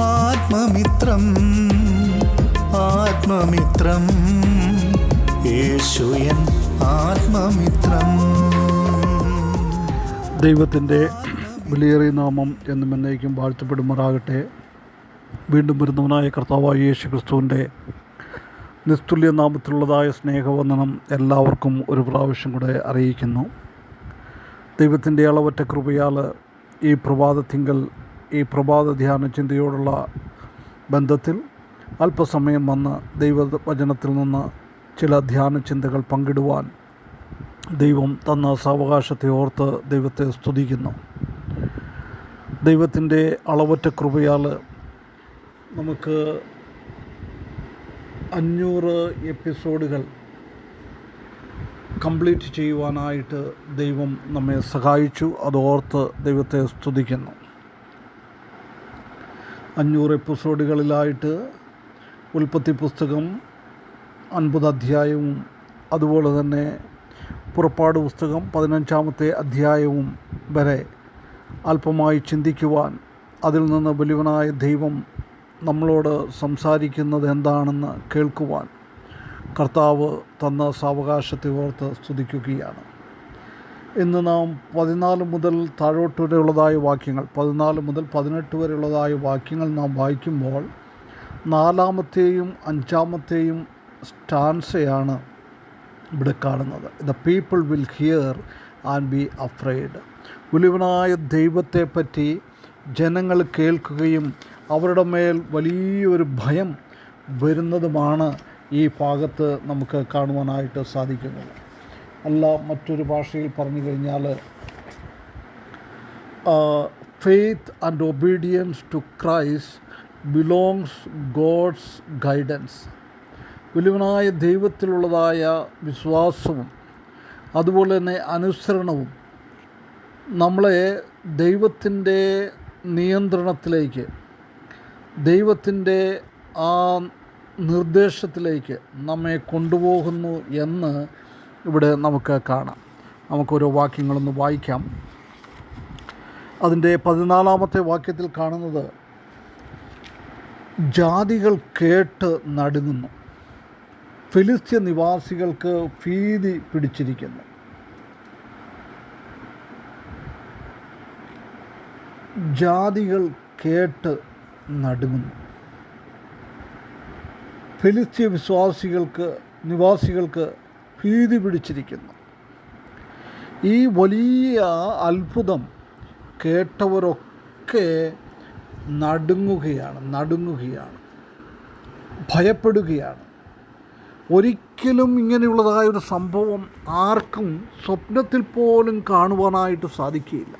ആത്മമിത്രം ആത്മമിത്രം യേശുയൻ ആത്മമിത്രം. ദൈവത്തിൻ്റെ വിലയേറിയ നാമം എന്നും എന്നേക്കും വാഴ്ത്തപ്പെടുമാറാകട്ടെ. വീണ്ടും വരുന്നവനായ കർത്താവായ യേശു ക്രിസ്തുവിൻ്റെ നിസ്തുല്യ നാമത്തിലുള്ളതായ സ്നേഹവന്ദനം എല്ലാവർക്കും ഒരു പ്രാവശ്യം കൂടെ അറിയിക്കുന്നു. ദൈവത്തിൻ്റെ അളവറ്റ കൃപയാൽ ഈ പ്രഭാതത്തിങ്കൽ ഈ പ്രഭാത ധ്യാന ചിന്തയോടുള്ള ബന്ധത്തിൽ അല്പസമയം വന്ന് ദൈവവചനത്തിൽ നിന്ന് ചില ധ്യാന ചിന്തകൾ പങ്കിടുവാൻ ദൈവം തന്ന സാവകാശത്തെ ഓർത്ത് ദൈവത്തെ സ്തുതിക്കുന്നു. ദൈവത്തിൻ്റെ അളവറ്റ കൃപയാൽ നമുക്ക് 500 എപ്പിസോഡുകൾ കംപ്ലീറ്റ് ചെയ്യുവാനായിട്ട് ദൈവം നമ്മെ സഹായിച്ചു. അതോർത്ത് ദൈവത്തെ സ്തുതിക്കുന്നു. 500 എപ്പിസോഡുകളിലായിട്ട് ഉൽപ്പത്തി പുസ്തകം 50 അധ്യായവും അതുപോലെ തന്നെ പുറപ്പാട് പുസ്തകം 15-ാമത്തെ അധ്യായവും വരെ അല്പമായി ചിന്തിക്കുവാൻ, അതിൽ നിന്ന് വലിയവനായ ദൈവം നമ്മളോട് സംസാരിക്കുന്നത് എന്താണെന്ന് കേൾക്കുവാൻ കർത്താവ് തന്ന സാവകാശത്തെ ഓർത്ത് സ്തുതിക്കുകയാണ്. ഇന്ന് നാം 14 മുതൽ താഴോട്ട് വരെയുള്ളതായ വാക്യങ്ങൾ, 14 മുതൽ 18 വരെയുള്ളതായ വാക്യങ്ങൾ നാം വായിക്കുമ്പോൾ 4-ാമത്തെയും 5-ാമത്തെയും സ്റ്റാൻസയാണ് ഇവിടെ കാണുന്നത്. The people will hear and B afraid. വലിയവനായ ദൈവത്തെപ്പറ്റി ജനങ്ങൾ കേൾക്കുകയും അവരുടെ മേൽ വലിയൊരു ഭയം വരുന്നതുമാണ് ഈ ഭാഗത്ത് നമുക്ക് കാണുവാനായിട്ട് സാധിക്കുന്നത്. അല്ല, മറ്റൊരു ഭാഷയിൽ പറഞ്ഞു കഴിഞ്ഞാൽ faith and obedience to Christ belongs God's guidance. വലിയവനായ ദൈവത്തിലുള്ളതായ വിശ്വാസവും അതുപോലെ തന്നെ അനുസരണവും നമ്മളെ ദൈവത്തിൻ്റെ നിയന്ത്രണത്തിലേക്ക്, ദൈവത്തിൻ്റെ ആ നിർദ്ദേശത്തിലേക്ക് നമ്മെ കൊണ്ടുപോകുന്നു എന്ന് ഇവിടെ നമുക്ക് കാണാം. നമുക്കൊരോ വാക്യങ്ങളൊന്ന് വായിക്കാം. അതിൻ്റെ 14-ാമത്തെ വാക്യത്തിൽ കാണുന്നത്, ജാതികൾ കേട്ട് നടുങ്ങുന്നു, ഫിലിസ്ത്യ നിവാസികൾക്ക് ഭീതി പിടിച്ചിരിക്കുന്നു. ജാതികൾ കേട്ട് നടുങ്ങുന്നു, ഫിലിസ്ത്യ നിവാസികൾക്ക് ഭീതി പിടിച്ചിരിക്കുന്നു. ഈ വലിയ അത്ഭുതം കേട്ടവരൊക്കെ നടുങ്ങുകയാണ്, ഭയപ്പെടുകയാണ്. ഒരിക്കലും ഇങ്ങനെയുള്ളതായൊരു സംഭവം ആർക്കും സ്വപ്നത്തിൽ പോലും കാണുവാനായിട്ട് സാധിക്കുകയില്ല.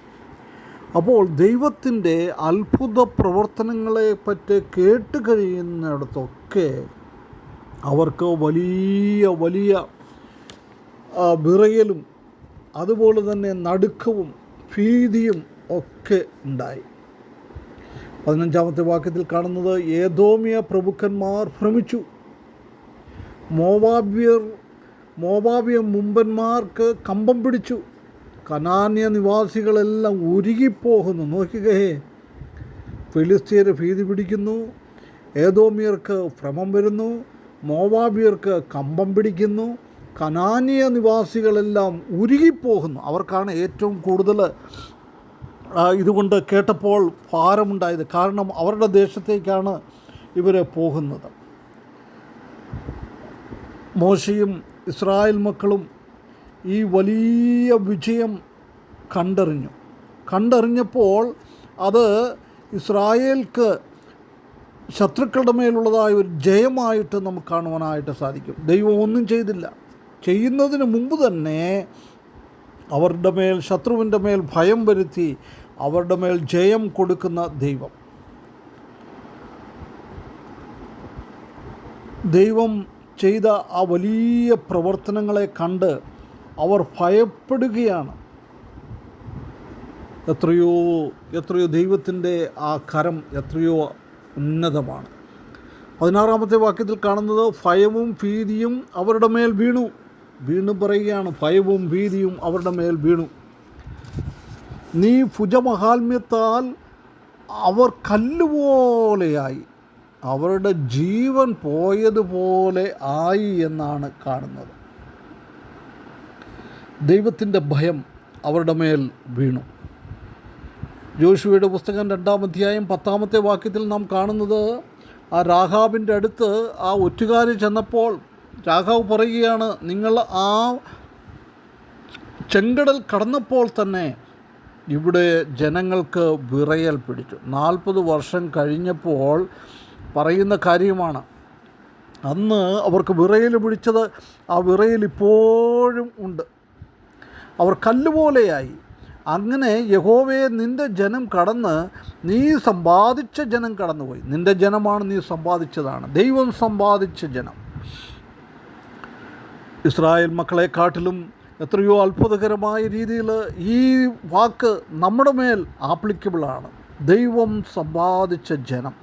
അപ്പോൾ ദൈവത്തിൻ്റെ അത്ഭുത പ്രവർത്തനങ്ങളെ പറ്റി കേട്ട് കഴിയുന്നിടത്തൊക്കെ അവർക്ക് വലിയ വിറയലും അതുപോലെ തന്നെ നടുക്കവും ഭീതിയും ഒക്കെ ഉണ്ടായി. 15-ാമത്തെ വാക്യത്തിൽ കാണുന്നത്, ഏദോമിയ പ്രഭുക്കന്മാർ ഭ്രമിച്ചു, മോവാബ്യ മുമ്പന്മാർക്ക് കമ്പം പിടിച്ചു, കനാന്യ നിവാസികളെല്ലാം ഉരുകിപ്പോകുന്നു. നോക്കുകേ, ഫിലിസ്തീയർ ഭീതി പിടിക്കുന്നു, ഏദോമിയർക്ക് ഭ്രമം വരുന്നു, മോവാബിയർക്ക് കമ്പം പിടിക്കുന്നു, കനാന്യ നിവാസികളെല്ലാം ഉരുകിപ്പോകുന്നു. അവർക്കാണ് ഏറ്റവും കൂടുതൽ ഇതുകൊണ്ട് കേട്ടപ്പോൾ ഭാരമുണ്ടായത്. കാരണം അവരുടെ ദേശത്തേക്കാണ് ഇവർ പോകുന്നത്. മോശയും ഇസ്രായേൽ മക്കളും ഈ വലിയ വിജയം കണ്ടറിഞ്ഞപ്പോൾ അത് ഇസ്രായേൽക്ക് ശത്രുക്കളുടെ മേലുള്ളതായ ഒരു ജയമായിട്ട് നമുക്ക് കാണുവാനായിട്ട് സാധിക്കും. ദൈവം ഒന്നും ചെയ്തില്ല. ചെയ്യുന്നതിന് മുമ്പ് തന്നെ അവരുടെ മേൽ, ശത്രുവിൻ്റെ മേൽ ഭയം വരുത്തി അവരുടെ മേൽ ജയം കൊടുക്കുന്ന ദൈവം ചെയ്ത ആ വലിയ പ്രവർത്തനങ്ങളെ കണ്ട് അവർ ഭയപ്പെടുകയാണ്. എത്രയോ ദൈവത്തിൻ്റെ ആ കരം എത്രയോ ഉന്നതമാണ്. 16-ാമത്തെ വാക്യത്തിൽ കാണുന്നത്, ഭയവും ഭീതിയും അവരുടെ മേൽ വീണ്ടും പറയുകയാണ്, ഭയവും ഭീതിയും അവരുടെ മേൽ വീണു. നീ ഭുജമഹാത്മ്യത്താൽ അവർ കല്ലുപോലെയായി, അവരുടെ ജീവൻ പോയതുപോലെ ആയി എന്നാണ് കാണുന്നത്. ദൈവത്തിൻ്റെ ഭയം അവരുടെ മേൽ വീണു. യോശുവയുടെ പുസ്തകം 2-ാം അധ്യായം 10-ാമത്തെ വാക്യത്തിൽ നാം കാണുന്നത്, ആ രാഹാബിൻ്റെ അടുത്ത് ആ ഒറ്റുകാരി ചെന്നപ്പോൾ രാഹാബ് പറയുകയാണ്, നിങ്ങൾ ആ ചെങ്കടൽ കടന്നപ്പോൾ തന്നെ ഇവിടെ ജനങ്ങൾക്ക് വിറയൽ പിടിച്ചു. 40 വർഷം കഴിഞ്ഞപ്പോൾ പറയുന്ന കാര്യമാണ്. അന്ന് അവർക്ക് വിറയൽ പിടിച്ചത്, ആ വിറയൽ ഇപ്പോഴും ഉണ്ട്. അവർ കല്ലുപോലെയായി. അങ്ങനെ യഹോവേ, നിൻ്റെ ജനം കടന്ന്, നീ സമ്പാദിച്ച ജനം കടന്നുപോയി. നിൻ്റെ ജനമാണ്, നീ സമ്പാദിച്ചതാണ്, ദൈവം സമ്പാദിച്ച ജനം. ഇസ്രായേൽ മക്കളെക്കാട്ടിലും എത്രയോ അത്ഭുതകരമായ രീതിയിൽ ഈ വാക്ക് നമ്മുടെ മേൽ ആപ്ലിക്കബിളാണ്. ദൈവം സമ്പാദിച്ച ജനം.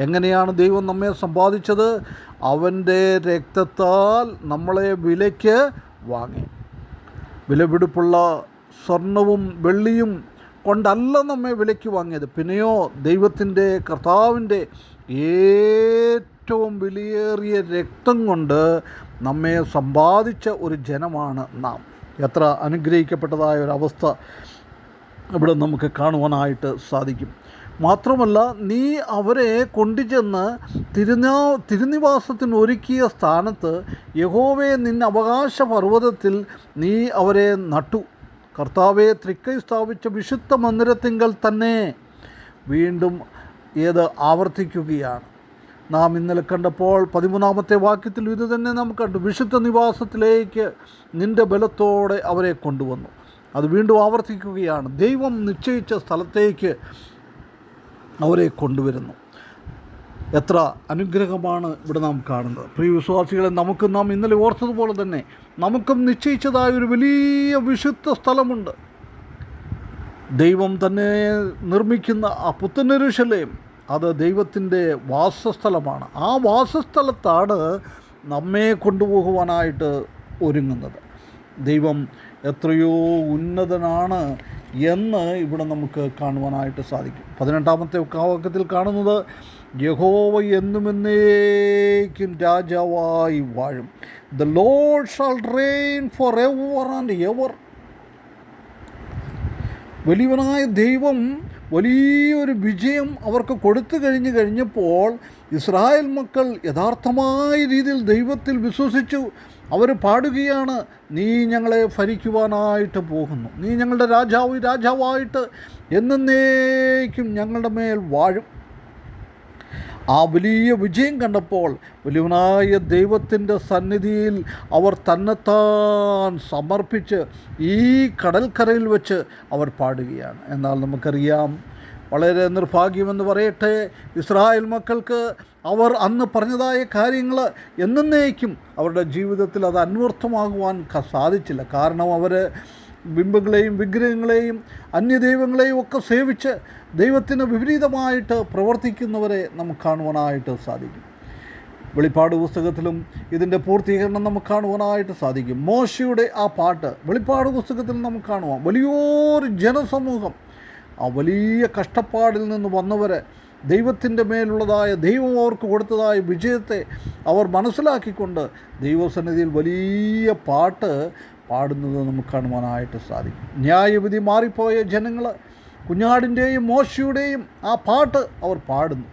എങ്ങനെയാണ് ദൈവം നമ്മെ സമ്പാദിച്ചത്? അവൻ്റെ രക്തത്താൽ നമ്മളെ വിലയ്ക്ക് വാങ്ങി. വിലപിടിപ്പുള്ള സ്വർണവും വെള്ളിയും കൊണ്ടല്ല നമ്മെ വിലയ്ക്ക് വാങ്ങിയത്. പിന്നെയോ ദൈവത്തിൻ്റെ, കർത്താവിൻ്റെ ഏറ്റവും വിലയേറിയ രക്തം കൊണ്ട് നമ്മെ സമ്പാദിച്ച ഒരു ജനമാണ് നാം. എത്ര അനുഗ്രഹിക്കപ്പെട്ടതായ ഒരവസ്ഥ ഇവിടെ നമുക്ക് കാണുവാനായിട്ട് സാധിക്കും. മാത്രമല്ല, നീ അവരെ കൊണ്ടുചെന്ന് തിരുനിവാസത്തിന് ഒരുക്കിയ സ്ഥാനത്ത്, യഹോവേ, നിന്റെ അവകാശ പർവ്വതത്തിൽ നീ അവരെ നട്ടു. കർത്താവെ, തൃക്കൈ സ്ഥാപിച്ച വിശുദ്ധ മന്ദിരത്തിങ്കൽ തന്നെ. വീണ്ടും ആവർത്തിക്കുകയാണ്. നാം ഇന്നലെ കണ്ടപ്പോൾ 13-ാമത്തെ വാക്യത്തിൽ ഇത് തന്നെ നാം കണ്ടു. വിശുദ്ധ നിവാസത്തിലേക്ക് നിൻ്റെ ബലത്തോടെ അവരെ കൊണ്ടുവന്നു. അത് വീണ്ടും ആവർത്തിക്കുകയാണ്. ദൈവം നിശ്ചയിച്ച സ്ഥലത്തേക്ക് അവരെ കൊണ്ടുവരുന്നു. എത്ര അനുഗ്രഹമാണ് ഇവിടെ നാം കാണുന്നത്. പ്രിയ വിശ്വാസികളെ, നാം ഇന്നലെ ഓർത്തതുപോലെ തന്നെ നമുക്കും നിശ്ചയിച്ചതായ ഒരു വലിയ വിശുദ്ധ സ്ഥലമുണ്ട്. ദൈവം തന്നെ നിർമ്മിക്കുന്ന ആ പുത്തൻ യെരൂശലേം, അത് ദൈവത്തിൻ്റെ വാസസ്ഥലമാണ്. ആ വാസസ്ഥലത്താണ് നമ്മെ കൊണ്ടുപോകുവാനായിട്ട് ഒരുങ്ങുന്നത്. ദൈവം എത്രയോ ഉന്നതനാണ് എന്ന് ഇവിടെ നമുക്ക് കാണുവാനായിട്ട് സാധിക്കും. 18-ാമത്തെ വാക്യത്തിൽ കാണുന്നത്, യഹോവ എന്നുമെന്നേക്കും രാജാവായി വാഴും. The Lord shall reign for ever and ever. വലിയവനായ ദൈവം വലിയൊരു വിജയം അവർക്ക് കൊടുത്തു കഴിഞ്ഞപ്പോൾ ഇസ്രായേൽ മക്കൾ യഥാർത്ഥമായ രീതിയിൽ ദൈവത്തിൽ വിശ്വസിച്ചു. അവർ പാടുകയാണ്, നീ ഞങ്ങളെ ഭരിക്കുവാനായിട്ട് പോകുന്നു, നീ ഞങ്ങളുടെ രാജാവായിട്ട് എന്നേക്കും ഞങ്ങളുടെ മേൽ വാഴും. ആ വലിയ വിജയം കണ്ടപ്പോൾ വലിയവനായ ദൈവത്തിൻ്റെ സന്നിധിയിൽ അവർ തന്നെത്താൻ സമർപ്പിച്ച് ഈ കടൽക്കരയിൽ വെച്ച് അവർ പാടുകയാണ്. എന്നാൽ നമുക്കറിയാം, വളരെ നിർഭാഗ്യമെന്ന് പറയട്ടെ, ഇസ്രായേൽ മക്കൾക്ക് അവർ അന്ന് പറഞ്ഞതായ കാര്യങ്ങൾ എന്നേക്കും അവരുടെ ജീവിതത്തിൽ അത് അന്വർത്ഥമാകുവാൻ സാധിച്ചില്ല. കാരണം അവർ ബിംബങ്ങളെയും വിഗ്രഹങ്ങളെയും അന്യദൈവങ്ങളെയും ഒക്കെ സേവിച്ച് ദൈവത്തിന് വിപരീതമായിട്ട് പ്രവർത്തിക്കുന്നവരെ നമുക്ക് കാണുവാനായിട്ട് സാധിക്കും. വെളിപ്പാട് പുസ്തകത്തിലും ഇതിൻ്റെ പൂർത്തീകരണം നമുക്ക് കാണുവാനായിട്ട് സാധിക്കും. മോശയുടെ ആ പാട്ട് വെളിപ്പാട് പുസ്തകത്തിൽ നമുക്ക് കാണുവാം. വലിയൊരു ജനസമൂഹം, ആ വലിയ കഷ്ടപ്പാടിൽ നിന്ന് വന്നവർ ദൈവത്തിൻ്റെ മേലുള്ളതായ, ദൈവം അവർക്ക് കൊടുത്തതായ വിജയത്തെ അവർ മനസ്സിലാക്കിക്കൊണ്ട് ദൈവസന്നിധിയിൽ വലിയ പാട്ട് പാടുന്നത് നമുക്ക് കാണുവാനായിട്ട് സാധിക്കും. ന്യായവിധി മാറിപ്പോയ ജനങ്ങൾ കുഞ്ഞാടിൻ്റെയും മോശയുടെയും ആ പാട്ട് അവർ പാടുന്നു.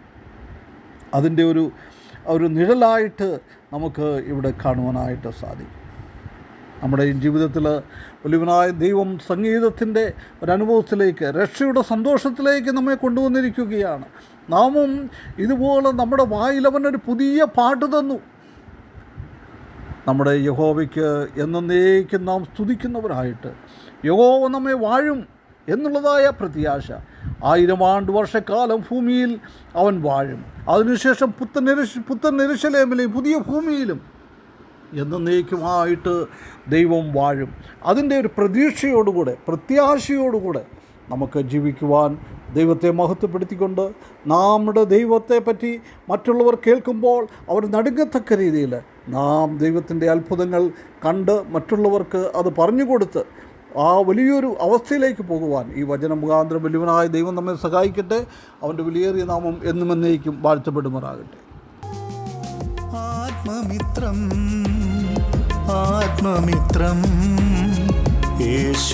അതിൻ്റെ ഒരു നിഴലായിട്ട് നമുക്ക് ഇവിടെ കാണുവാനായിട്ട് സാധിക്കും. നമ്മുടെ ഈ ജീവിതത്തിൽ വലിയവനായ ദൈവം സംഗീതത്തിൻ്റെ ഒരനുഭവത്തിലേക്ക്, രക്ഷയുടെ സന്തോഷത്തിലേക്ക് നമ്മെ കൊണ്ടുവന്നിരിക്കുകയാണ്. നാമും ഇതുപോലെ നമ്മുടെ വായിലവനൊരു പുതിയ പാട്ട് തന്നു. നമ്മുടെ യഹോവയ്ക്ക് എന്നേക്കും നാം സ്തുതിക്കുന്നവരായിട്ട് യഹോവ നമ്മെ വാഴും എന്നുള്ളതായ പ്രത്യാശ. 1000 ആണ്ട് വർഷക്കാലം ഭൂമിയിൽ അവൻ വാഴും. അതിനുശേഷം പുത്തൻ യെരൂശലേമിലെയും പുതിയ ഭൂമിയിലും എന്നേക്കുമായിട്ട് ദൈവം വാഴും. അതിൻ്റെ ഒരു പ്രതീക്ഷയോടുകൂടെ, പ്രത്യാശയോടുകൂടെ നമുക്ക് ജീവിക്കുവാൻ ദൈവത്തെ മഹത്വപ്പെടുത്തിക്കൊണ്ട്, നമ്മുടെ ദൈവത്തെ പറ്റി മറ്റുള്ളവർ കേൾക്കുമ്പോൾ അവർ നടുങ്ങത്തക്ക രീതിയിൽ നാം ദൈവത്തിൻ്റെ അത്ഭുതങ്ങൾ കണ്ട് മറ്റുള്ളവർക്ക് അത് പറഞ്ഞു കൊടുത്ത് ആ വലിയൊരു അവസ്ഥയിലേക്ക് പോകുവാൻ ഈ വചന മുഖാന്തരം വലിയവനായ ദൈവം നമ്മെ സഹായിക്കട്ടെ. അവൻ്റെ വിലയേറിയ നാമം എന്നും എന്നേക്കും വാഴ്ത്തപ്പെടുമാറാകട്ടെ. ആത്മമിത്രം ആത്മമിത്രം യേശു